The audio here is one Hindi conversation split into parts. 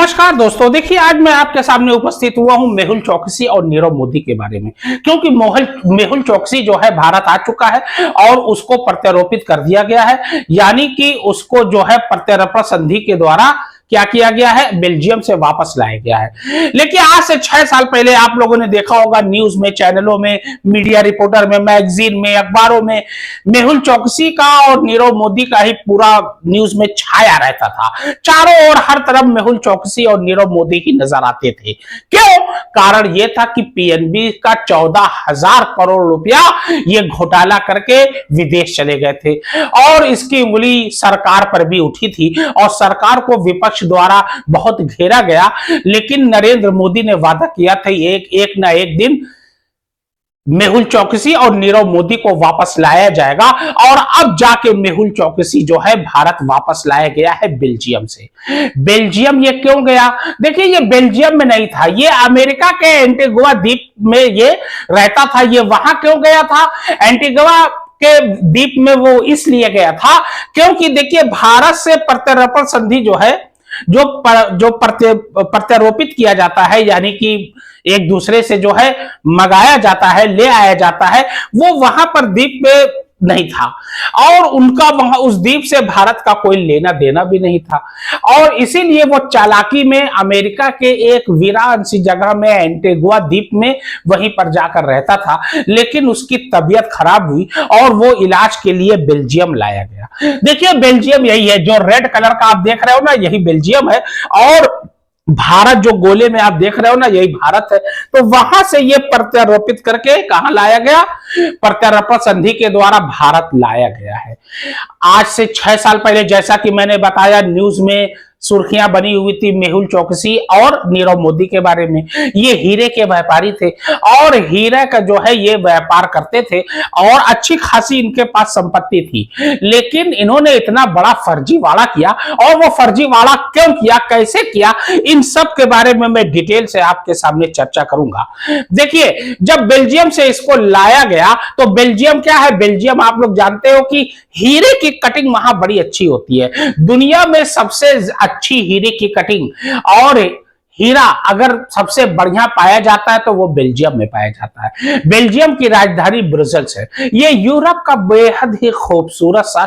नमस्कार दोस्तों, देखिए आज मैं आपके सामने उपस्थित हुआ हूं मेहुल चौकसी और नीरव मोदी के बारे में। क्योंकि मेहुल चौकसी जो है भारत आ चुका है और उसको प्रत्यारोपित कर दिया गया है, यानी कि उसको जो है प्रत्यार्पण संधि के द्वारा क्या किया गया है, बेल्जियम से वापस लाया गया है। लेकिन आज से 6 साल पहले आप लोगों ने देखा होगा न्यूज में, चैनलों में, मीडिया रिपोर्टर में, मैगजीन में, अखबारों में मेहुल चौकसी का और नीरव मोदी का ही पूरा न्यूज में छाया रहता था। चारों ओर हर तरफ मेहुल चौकसी और नीरव मोदी ही नजर आते थे। क्यों? कारण यह था कि पीएनबी का 14,000 करोड़ रुपया ये घोटाला करके विदेश चले गए थे और इसकी उंगली सरकार पर भी उठी थी और सरकार को विपक्ष द्वारा बहुत घेरा गया। लेकिन नरेंद्र मोदी ने वादा किया था एक ना एक दिन मेहुल चौकसी और नीरव मोदी को वापस लाया जाएगा और अब जाके मेहुल चौकसी जो है भारत वापस लाया गया है बेल्जियम से। बेल्जियम ये क्यों गया? देखिए, ये बेल्जियम में नहीं था, ये अमेरिका के एंटीगुआ द्वीप में ये रहता था। ये वहां क्यों गया था? एंटीगुआ के द्वीप में वो इसलिए गया था क्योंकि देखिए, भारत से प्रत्यार्पण संधि जो है, जो प्रत्यारोपित किया जाता है, यानी कि एक दूसरे से जो है मंगाया जाता है, ले आया जाता है, वो वहां पर द्वीप में नहीं था और उनका वहां उस द्वीप से भारत का कोई लेना देना भी नहीं था। और इसीलिए वो चालाकी में अमेरिका के एक वीरान सी जगह में, एंटीगुआ द्वीप में, वहीं पर जाकर रहता था। लेकिन उसकी तबीयत खराब हुई और वो इलाज के लिए बेल्जियम लाया गया। देखिए, बेल्जियम यही है, जो रेड कलर का आप देख रहे हो ना, यही बेल्जियम है और भारत जो गोले में आप देख रहे हो ना, यही भारत है। तो वहां से ये प्रत्यारोपित करके कहां लाया गया? प्रत्यार्पण संधि के द्वारा भारत लाया गया है। आज से 6 साल पहले, जैसा कि मैंने बताया, न्यूज में सुर्खियां बनी हुई थी मेहुल चौकसी और नीरव मोदी के बारे में। ये हीरे के व्यापारी थे और हीरे का जो है ये व्यापार करते थे और अच्छी खासी इनके पास संपत्ति थी। लेकिन इन्होंने इतना बड़ा फर्जीवाड़ा किया, और वो फर्जीवाड़ा क्यों किया, कैसे किया, इन सब के बारे में मैं डिटेल से आपके सामने चर्चा करूंगा। देखिए, जब बेल्जियम से इसको लाया गया तो बेल्जियम क्या है? बेल्जियम आप लोग जानते हो कि हीरे की कटिंग वहां बड़ी अच्छी होती है। दुनिया में सबसे अच्छी हीरे की कटिंग और हीरा अगर सबसे बढ़िया पाया जाता है तो वो बेल्जियम में पाया जाता है। बेल्जियम की राजधानी ब्रुसेल्स है। ये यूरोप का बेहद ही खूबसूरत सा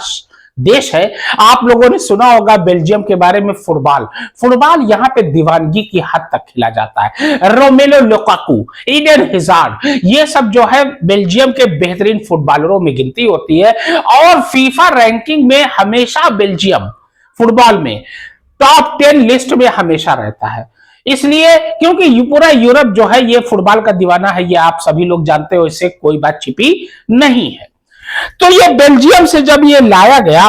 देश है। आप लोगों ने सुना होगा बेल्जियम के बारे में, फुटबॉल यहाँ पे दीवानगी की हद तक खेला जाता है। रोमेलो लुकाकू, ईडन हैजार्ड, ये सब जो है बेल्जियम के बेहतरीन फुटबॉलरों में गिनती होती है और फीफा रैंकिंग में हमेशा बेल्जियम फुटबॉल में टॉप 10 लिस्ट में हमेशा रहता है। इसलिए क्योंकि पूरा यूरोप जो है ये फुटबॉल का दीवाना है, ये आप सभी लोग जानते हो, इससे कोई बात छिपी नहीं है। तो ये बेल्जियम से जब ये लाया गया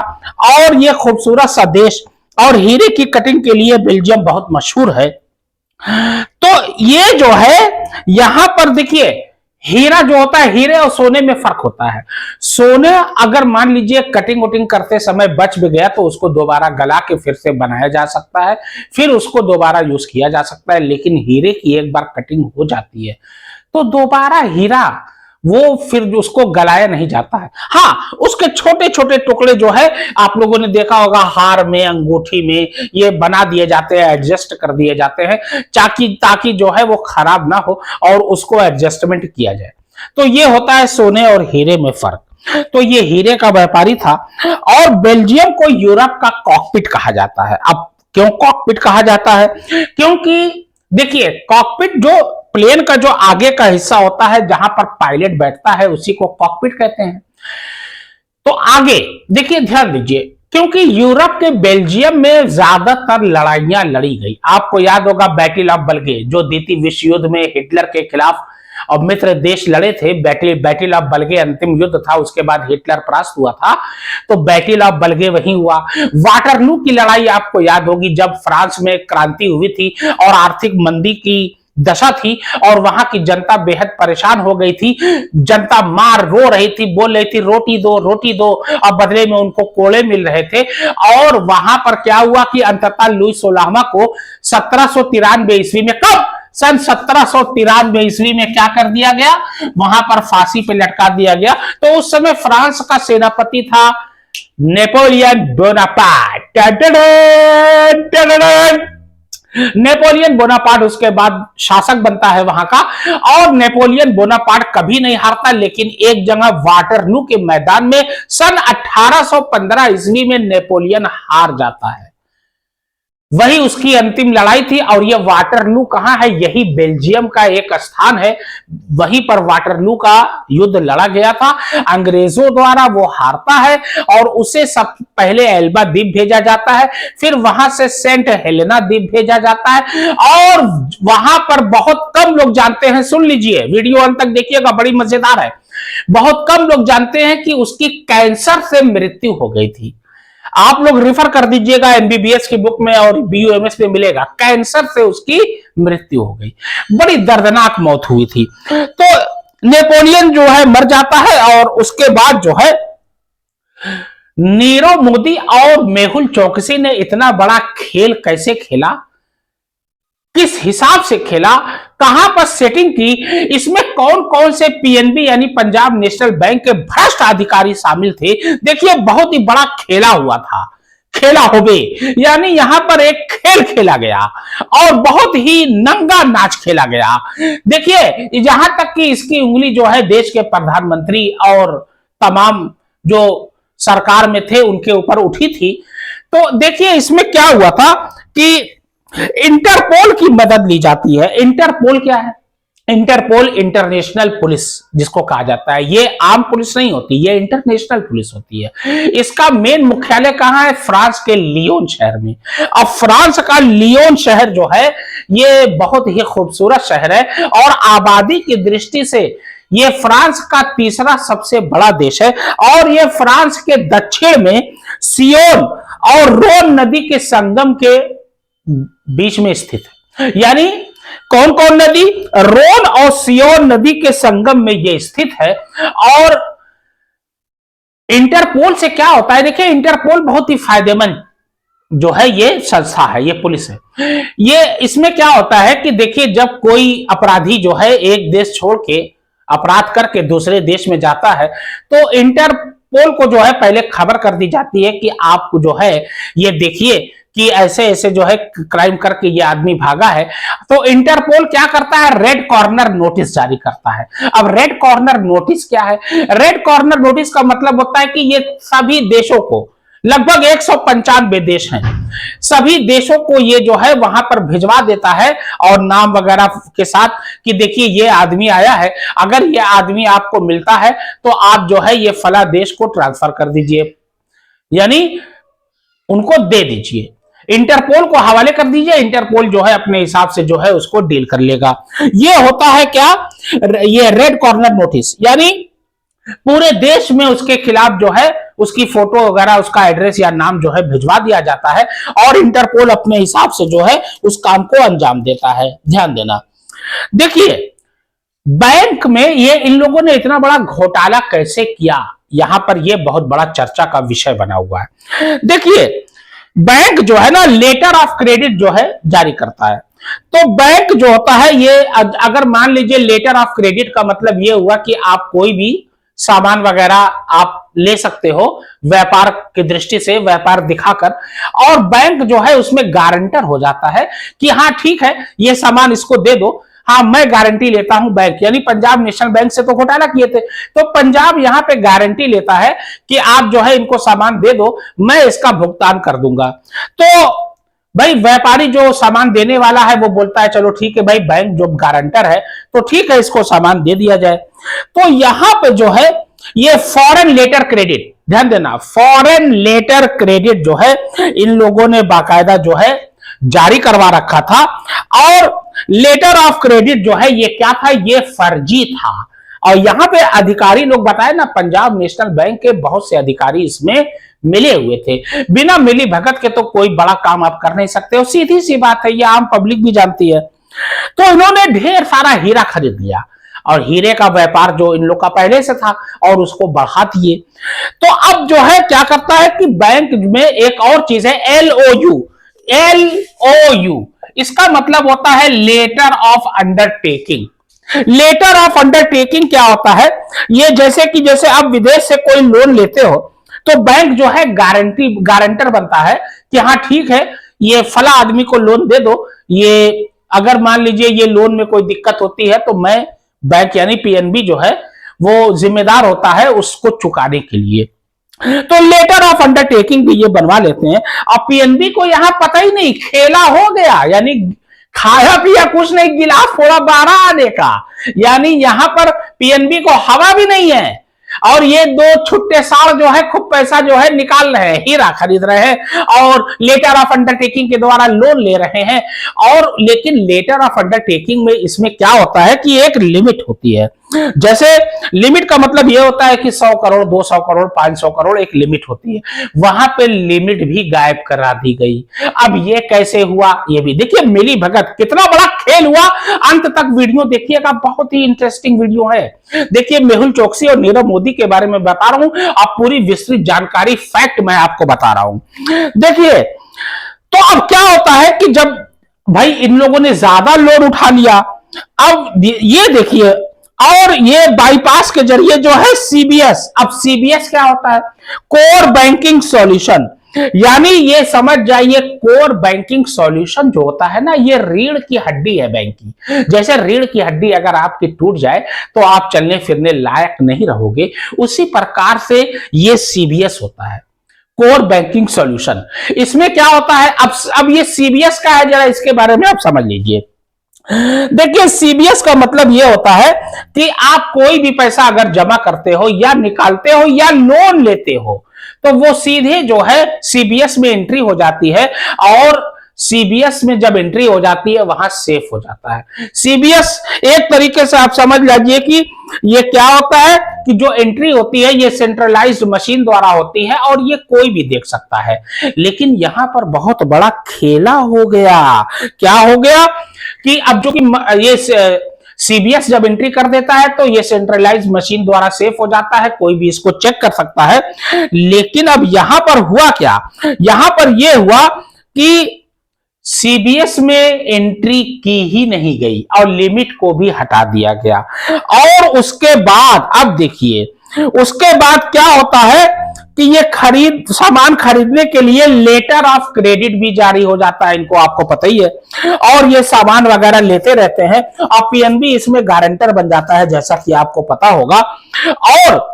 और ये खूबसूरत सा देश और हीरे की कटिंग के लिए बेल्जियम बहुत मशहूर है, तो ये जो है यहां पर देखिए, हीरा जो होता है, हीरे और सोने में फर्क होता है। सोने अगर मान लीजिए कटिंग वटिंग करते समय बच भी गया तो उसको दोबारा गला के फिर से बनाया जा सकता है, फिर उसको दोबारा यूज किया जा सकता है। लेकिन हीरे की एक बार कटिंग हो जाती है तो दोबारा हीरा वो फिर उसको गलाया नहीं जाता है। हाँ, उसके छोटे छोटे टुकड़े जो है आप लोगों ने देखा होगा, हार में, अंगूठी में ये बना दिए जाते हैं, एडजस्ट कर दिए जाते हैं ताकि जो है वो खराब ना हो और उसको एडजस्टमेंट किया जाए। तो ये होता है सोने और हीरे में फर्क। तो ये हीरे का व्यापारी था और बेल्जियम को यूरोप का कॉकपिट कहा जाता है। अब क्यों कॉकपिट कहा जाता है? क्योंकि देखिए, कॉकपिट जो प्लेन का जो आगे का हिस्सा होता है, जहां पर पायलट बैठता है, उसी को कॉकपिट कहते हैं। तो आगे देखिए, ध्यान दीजिए, क्योंकि यूरोप के बेल्जियम में ज्यादातर लड़ाइयां लड़ी गई। आपको याद होगा बैटल ऑफ बल्गे, जो द्वितीय विश्व युद्ध में हिटलर के खिलाफ और मित्र देश लड़े थे। बैटल ऑफ बल्गे अंतिम युद्ध था, उसके बाद हिटलर परास्त हुआ था, तो बैटल ऑफ बल्गे वहीं हुआ। वाटरलू की लड़ाई आपको याद होगी, जब फ्रांस में क्रांति हुई थी और आर्थिक मंदी की दशा थी और वहां की जनता बेहद परेशान हो गई थी। जनता रो रही थी, बोल रही थी रोटी दो रोटी दो, और बदले में उनको कोड़े मिल रहे थे। और वहां पर क्या हुआ कि अंततः लुई 16वां को 1793 ईस्वी में, कब? सन 1793 ईस्वी में क्या कर दिया गया? वहां पर फांसी पे लटका दिया गया। तो उस समय फ्रांस का सेनापति था नेपोलियन बोनापार्ट। नेपोलियन बोनापार्ट उसके बाद शासक बनता है वहां का, और नेपोलियन बोनापार्ट कभी नहीं हारता, लेकिन एक जगह वाटरलू के मैदान में सन 1815 ईस्वी में नेपोलियन हार जाता है। वही उसकी अंतिम लड़ाई थी, और यह वाटरलू कहां है, यही बेल्जियम का एक स्थान है, वहीं पर वाटरलू का युद्ध लड़ा गया था अंग्रेजों द्वारा। वो हारता है और उसे सब पहले एल्बा द्वीप भेजा जाता है, फिर वहां से सेंट हेलेना द्वीप भेजा जाता है, और वहां पर बहुत कम लोग जानते हैं, सुन लीजिए वीडियो अंत तक देखिएगा, बड़ी मजेदार है। बहुत कम लोग जानते हैं कि उसकी कैंसर से मृत्यु हो गई थी। आप लोग रेफर कर दीजिएगा एमबीबीएस की बुक में और बीयूएमएस में मिलेगा, कैंसर से उसकी मृत्यु हो गई, बड़ी दर्दनाक मौत हुई थी। तो नेपोलियन जो है मर जाता है, और उसके बाद जो है नीरव मोदी और मेहुल चौकसी ने इतना बड़ा खेल कैसे खेला, किस हिसाब से खेला, कहां पर सेटिंग की, इसमें कौन कौन से पीएनबी यानी पंजाब नेशनल बैंक के भ्रष्ट अधिकारी शामिल थे। देखिए बहुत ही बड़ा खेला हुआ था, खेला होबे, यानी यहां पर एक खेल खेला गया और बहुत ही नंगा नाच खेला गया। देखिए जहां तक कि इसकी उंगली जो है देश के प्रधानमंत्री और तमाम जो सरकार में थे उनके ऊपर उठी थी। तो देखिए इसमें क्या हुआ था कि इंटरपोल की मदद ली जाती है। इंटरपोल क्या है? इंटरपोल इंटरनेशनल पुलिस जिसको कहा जाता है, ये आम पुलिस नहीं होती, ये इंटरनेशनल पुलिस होती है। इसका मेन मुख्यालय कहां है? फ्रांस के लियोन शहर में। अब फ्रांस का लियोन शहर जो है ये बहुत ही खूबसूरत शहर है, और आबादी की दृष्टि से ये फ्रांस का तीसरा सबसे बड़ा देश है, और ये फ्रांस के दक्षिण में सियोन और रोन नदी के संगम के बीच में स्थित है। यानी कौन कौन नदी? रोन और सियोन नदी के संगम में यह स्थित है। और इंटरपोल से क्या होता है? देखिए इंटरपोल बहुत ही फायदेमंद जो है ये संस्था है, ये पुलिस है। ये इसमें क्या होता है कि देखिए जब कोई अपराधी जो है एक देश छोड़ के अपराध करके दूसरे देश में जाता है, तो इंटरपोल को जो है पहले खबर कर दी जाती है कि आप जो है ये देखिए कि ऐसे ऐसे जो है क्राइम करके ये आदमी भागा है। तो इंटरपोल क्या करता है? रेड कॉर्नर नोटिस जारी करता है। अब रेड कॉर्नर नोटिस क्या है? रेड कॉर्नर नोटिस का मतलब होता है कि ये सभी देशों को, लगभग 195 देश हैं, सभी देशों को ये जो है वहां पर भिजवा देता है, और नाम वगैरह के साथ कि देखिए ये आदमी आया है, अगर ये आदमी आपको मिलता है तो आप जो है ये फला देश को ट्रांसफर कर दीजिए, यानी उनको दे दीजिए, इंटरपोल को हवाले कर दीजिए। इंटरपोल जो है अपने हिसाब से जो है उसको डील कर लेगा। ये होता है क्या? ये रेड कॉर्नर नोटिस, यानी पूरे देश में उसके खिलाफ जो है उसकी फोटो वगैरह, उसका एड्रेस या नाम जो है भिजवा दिया जाता है, और इंटरपोल अपने हिसाब से जो है उस काम को अंजाम देता है। ध्यान देना। देखिए बैंक में ये इन लोगों ने इतना बड़ा घोटाला कैसे किया, यहां पर ये बहुत बड़ा चर्चा का विषय बना हुआ है। देखिए बैंक जो है ना लेटर ऑफ क्रेडिट जो है जारी करता है। तो बैंक जो होता है ये, अगर मान लीजिए लेटर ऑफ क्रेडिट का मतलब ये हुआ कि आप कोई भी सामान वगैरह आप ले सकते हो व्यापार की दृष्टि से, व्यापार दिखाकर, और बैंक जो है उसमें गारंटर हो जाता है कि हाँ ठीक है ये सामान इसको दे दो, हाँ मैं गारंटी लेता हूं। बैंक यानी पंजाब नेशनल बैंक से तो घोटाला किए थे, तो पंजाब यहां पे गारंटी लेता है कि आप जो है इनको सामान दे दो, मैं इसका भुगतान कर दूंगा। तो भाई व्यापारी जो सामान देने वाला है वो बोलता है चलो ठीक है भाई, बैंक जो गारंटर है तो ठीक है इसको सामान दे दिया जाए। तो यहां पे जो है ये फॉरेन लेटर क्रेडिट, ध्यान देना, फॉरेन लेटर क्रेडिट जो है इन लोगों ने बाकायदा जो है जारी करवा रखा था। और लेटर ऑफ क्रेडिट जो है ये क्या था? ये फर्जी था। और यहां पे अधिकारी लोग बताए ना, पंजाब नेशनल बैंक के बहुत से अधिकारी इसमें मिले हुए थे। बिना मिली भगत के तो कोई बड़ा काम आप कर नहीं सकते हो, सीधी सी बात है, ये आम पब्लिक भी जानती है। तो इन्होंने ढेर सारा हीरा खरीद लिया, और हीरे का व्यापार जो इन लोग का पहले से था और उसको बढ़ा दिए। तो अब जो है क्या करता है कि बैंक में एक और चीज है LOU। LOU इसका मतलब होता है letter of undertaking. Letter of undertaking क्या होता है? ये जैसे कि जैसे आप विदेश से कोई लोन लेते हो तो बैंक जो है गारंटर बनता है कि हाँ ठीक है ये फला आदमी को लोन दे दो, ये अगर मान लीजिए ये लोन में कोई दिक्कत होती है तो मैं बैंक यानी पीएनबी जो है वो जिम्मेदार होता है उसको चुकाने के लिए। तो लेटर ऑफ अंडरटेकिंग भी ये बनवा लेते हैं। अब पीएनबी को यहां पता ही नहीं, खेला हो गया, यानी खाया पिया कुछ नहीं, गिलास थोड़ा बारह आने का, यानी यहां पर पीएनबी को हवा भी नहीं है। और ये दो छुट्टे साड़ जो है खूब पैसा जो है निकाल रहे हैं, हीरा खरीद रहे हैं और लेटर ऑफ अंडरटेकिंग के द्वारा लोन ले रहे हैं। और लेकिन लेटर ऑफ अंडरटेकिंग में इसमें क्या होता है कि एक लिमिट होती है। जैसे लिमिट का मतलब यह होता है कि 100 करोड़ 200 करोड़ 500 करोड़ एक लिमिट होती है, वहां पे लिमिट भी गायब करा दी गई। अब ये कैसे हुआ ये भी देखिए, मिली भगत कितना बड़ा खेल हुआ। अंत तक वीडियो देखिएगा, बहुत ही इंटरेस्टिंग वीडियो है। देखिए मेहुल चोकसी और नीरव मोदी के बारे में बता रहा हूं, अब पूरी विस्तृत जानकारी फैक्ट मैं आपको बता रहा हूं। देखिए तो अब क्या होता है कि जब भाई इन लोगों ने ज्यादा लोन उठा लिया, अब ये देखिए, और ये बाईपास के जरिए जो है सीबीएस, अब सीबीएस क्या होता है? कोर बैंकिंग सॉल्यूशन, यानी ये समझ जाइए कोर बैंकिंग सॉल्यूशन जो होता है ना, ये रीढ़ की हड्डी है बैंक की। जैसे रीढ़ की हड्डी अगर आपकी टूट जाए तो आप चलने फिरने लायक नहीं रहोगे, उसी प्रकार से ये सीबीएस होता है, कोर बैंकिंग सॉल्यूशन। इसमें क्या होता है, अब ये सीबीएस का है, जरा इसके बारे में आप समझ लीजिए। देखिए सीबीएस का मतलब यह होता है कि आप कोई भी पैसा अगर जमा करते हो या निकालते हो या लोन लेते हो तो वो सीधे जो है सीबीएस में एंट्री हो जाती है, और सीबीएस में जब एंट्री हो जाती है वहां सेफ हो जाता है। सीबीएस एक तरीके से आप समझ लीजिए कि ये क्या होता है कि जो एंट्री होती है ये सेंट्रलाइज्ड मशीन द्वारा होती है और ये कोई भी देख सकता है। लेकिन यहां पर बहुत बड़ा खेला हो गया। क्या हो गया कि अब जो कि ये सीबीएस जब एंट्री कर देता है तो ये सेंट्रलाइज्ड मशीन द्वारा सेफ हो जाता है, कोई भी इसको चेक कर सकता है। लेकिन अब यहां पर हुआ क्या, यहां पर यह हुआ कि सीबीएस में एंट्री की ही नहीं गई और लिमिट को भी हटा दिया गया। और उसके बाद अब देखिए उसके बाद क्या होता है कि ये सामान खरीदने के लिए लेटर ऑफ क्रेडिट भी जारी हो जाता है, इनको आपको पता ही है। और ये सामान वगैरह लेते रहते हैं और पीएनबी इसमें गारंटर बन जाता है, जैसा कि आपको पता होगा। और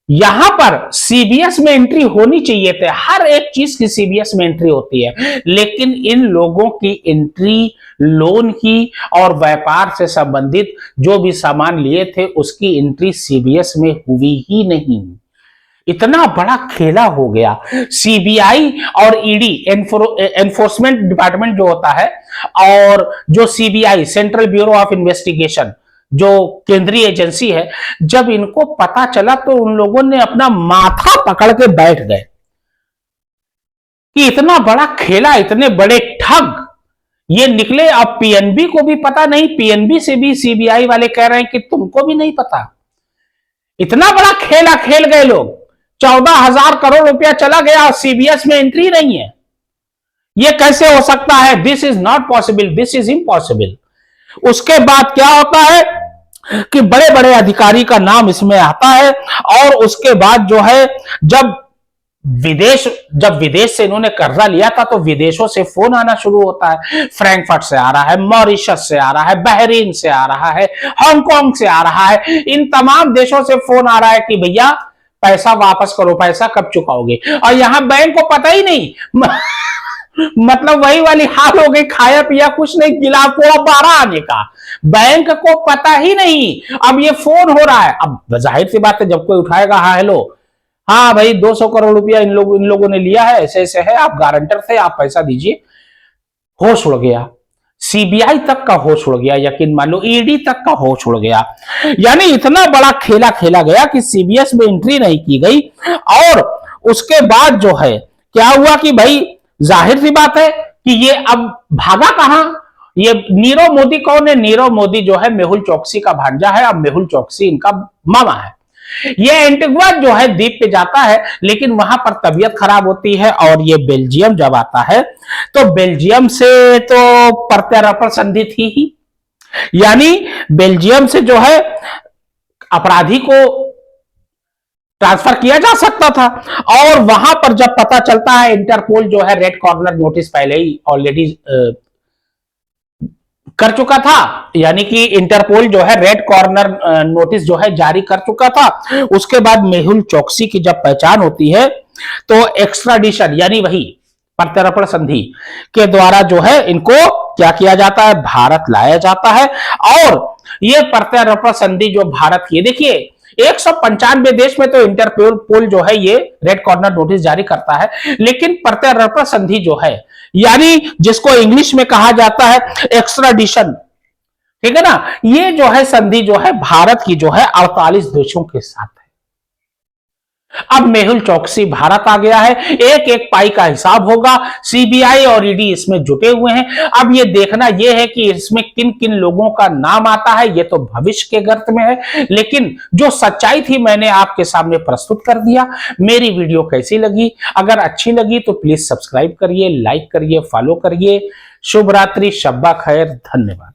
यहां पर सीबीएस में एंट्री होनी चाहिए थे, हर एक चीज की सीबीएस में एंट्री होती है, लेकिन इन लोगों की एंट्री लोन की और व्यापार से संबंधित जो भी सामान लिए थे उसकी एंट्री सीबीएस में हुई ही नहीं। इतना बड़ा खेला हो गया। सीबीआई और ईडी एनफोर्समेंट डिपार्टमेंट जो होता है, और जो CBI central bureau of investigation जो केंद्रीय एजेंसी है, जब इनको पता चला तो उन लोगों ने अपना माथा पकड़ के बैठ गए कि इतना बड़ा खेला, इतने बड़े ठग ये निकले। अब पीएनबी को भी पता नहीं, पीएनबी से भी सीबीआई वाले कह रहे हैं कि तुमको भी नहीं पता। इतना बड़ा खेला खेल गए लोग, 14,000 करोड़ रुपया चला गया और सीबीएस में एंट्री नहीं है। यह कैसे हो सकता है? This is not possible, this is impossible. उसके बाद क्या होता है कि बड़े बड़े अधिकारी का नाम इसमें आता है, और उसके बाद जो है जब विदेश से इन्होंने कर्जा लिया था तो विदेशों से फोन आना शुरू होता है। फ्रैंकफर्ट से आ रहा है, मॉरिशस से आ रहा है, बहरीन से आ रहा है, हांगकांग से आ रहा है, इन तमाम देशों से फोन आ रहा है कि भैया पैसा वापस करो, पैसा कब चुकाओगे। और यहां बैंक को पता ही नहीं मतलब वही वाली हाल हो गई, खाया पिया कुछ नहीं, गिलास को 12 आने का, बैंक को पता ही नहीं। अब ये फोन हो रहा है, अब जाहिर सी बात है जब कोई उठाएगा, हाँ हेलो, हाँ भाई 200 करोड़ रुपया इन लोगों ने लिया है, ऐसे ऐसे है, आप गारंटर थे, आप पैसा दीजिए। होश उड़ गया, सीबीआई तक का होश उड़ गया, यकीन मान लो ईडी तक का होश उड़ गया। यानी इतना बड़ा खेला खेला गया कि सीबीएस में एंट्री नहीं की गई। और उसके बाद जो है क्या हुआ कि भाई जाहिर सी बात है कि ये अब भागा कहां। ये नीरव मोदी कौन है? नीरव मोदी जो है मेहुल चोकसी का भांजा है, अब मेहुल चोकसी इनका मामा है। ये एंटीगुआ जो है द्वीप पे जाता है, लेकिन वहां पर तबीयत खराब होती है और ये बेल्जियम जब आता है तो बेल्जियम से तो प्रत्यार्पण संधि थी ही, यानी बेल्जियम से जो है अपराधी को ट्रांसफर किया जा सकता था। और वहां पर जब पता चलता है, इंटरपोल जो है रेड कॉर्नर नोटिस पहले ही ऑलरेडी कर चुका था, यानी कि इंटरपोल जो है रेड कॉर्नर नोटिस जो है जारी कर चुका था। उसके बाद मेहुल चोकसी की जब पहचान होती है तो एक्स्ट्राडिशन यानी वही प्रत्यर्पण संधि के द्वारा जो है इनको क्या किया जाता है, भारत लाया जाता है। और ये प्रत्यर्पण संधि जो भारत की, देखिए 195 देश में तो इंटरपोल जो है ये रेड कॉर्नर नोटिस जारी करता है, लेकिन प्रत्यर्पण संधि जो है यानी जिसको इंग्लिश में कहा जाता है एक्स्ट्राडिशन, ठीक है ना, ये जो है संधि जो है भारत की जो है 48 देशों के साथ है। अब मेहुल चोकसी भारत आ गया है, एक एक पाई का हिसाब होगा। सीबीआई और ईडी इसमें जुटे हुए हैं। अब ये देखना ये है कि इसमें किन किन लोगों का नाम आता है, ये तो भविष्य के गर्त में है, लेकिन जो सच्चाई थी मैंने आपके सामने प्रस्तुत कर दिया। मेरी वीडियो कैसी लगी? अगर अच्छी लगी तो प्लीज सब्सक्राइब करिए, लाइक करिए, फॉलो करिए। शुभ रात्रि, शब्बा खैर, धन्यवाद।